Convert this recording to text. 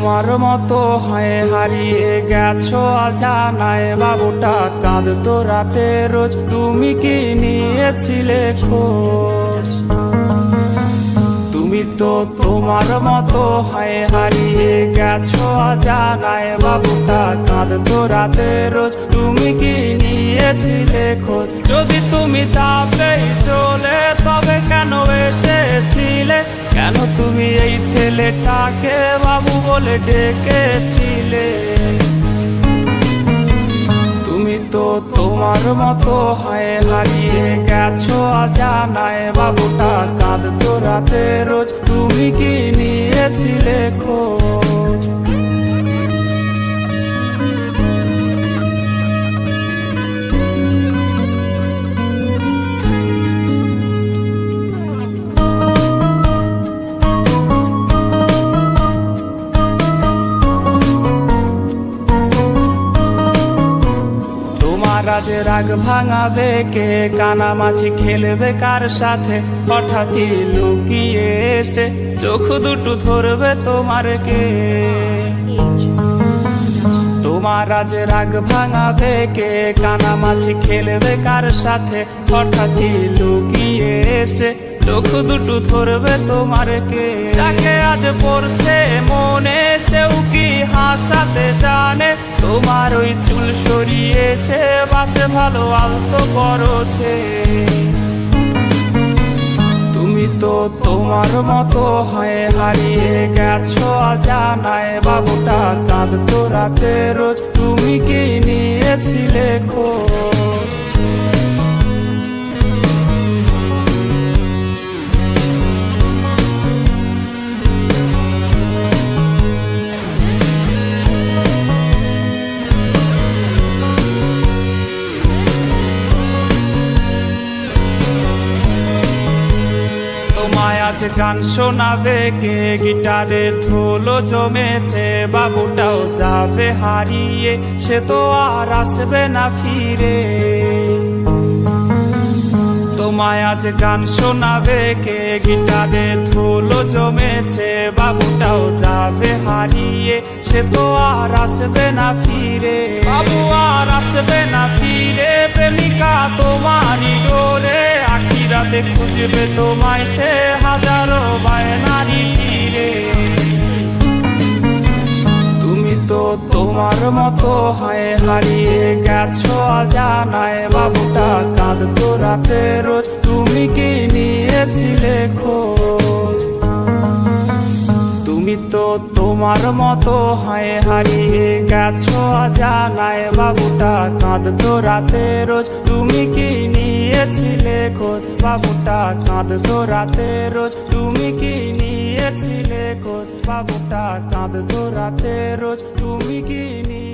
তোমার মতো হয় হারিয়ে গেছো অজানায়, বাবুটা কাঁদতো রাতে রোজ, তুমি কি নিয়েছিলে খোঁজ? তুমি তো তোমার মতো হয় হারিয়ে গেছো অজানায়, বাবুটা কাঁদতো রাতে রোজ, তুমি কি নিয়েছিলে খোঁজ? যদি তুমি চাপেই চলে তবে কেন এসেছিলে? কেন তুমি এই ছেলেটাকে বাবু বলে ডেকেছিলে? তুমি তো তোমার মতো হয় হারিয়ে গেছো অজানায়, বাবুটা কাঁদতো রাতে রোজ, তুমি কি নিয়েছিলে খোঁজ? আজ রাগ ভাঙাবে কে? কানামাছি খেলবে কার সাথে? হঠাৎই লুকিয়ে এসে চোখ দুটো ধরবে তোমার কে? তোমার আজ রাগ ভাঙাবে কে? কানামাছি খেলবে কার সাথে? হঠাৎই লুকিয়ে এসে চোখ দুটো ধরবে তোমার কে? যাকে আজ পড়ছে মনে সেও কি হাসাতে জানে? তোমার ওই চুল সরিয়ে সে বাসে ভালো আলতো করো সে। তুমি তো তোমার মতো হয় হারিয়ে গেছো অজানায়, বাবুটা কাঁদতো রাতে রোজ, তুমি কি নিয়েছিলে খোঁজ? তোমায় আজ গান শোনাবে কে? গিটারে ধুলো জমেছে, বাবুটাও যাবে হারিয়ে, সে তো আর আসবে না ফিরে। তোমায় আজ গান শোনাবে কে? গিটারে ধুলো জমেছে, বাবুটাও যাবে হারিয়ে, সে তো আর আসবে না ফিরে। বাবু আর আসবে না ফিরে, প্রেমিকা তোমারই ডোরে, আখিরাতে খুঁজবে তোমায় সে হাজারো বায়নারি তীরে। তুমি তো তোমার মতো হয় হারিয়ে গেছো অজানায়, বাবুটা কাঁদতো রাতে রোজ, তুমি কি নিয়েছিলে খোঁজ? তুমি তো তোমার মতো হয় হারিয়ে গেছো অজানায়, বাবুটা কাঁদতো রাতে রোজ, তুমি কি নিয়েছিলে খোঁজ? বাবুটা কাঁদতো রাতে রোজ, তুমি কি নিয়েছিলে খোঁজ? বাবুটা কাঁদতো রাতে রোজ, তুমি কি নিয়ে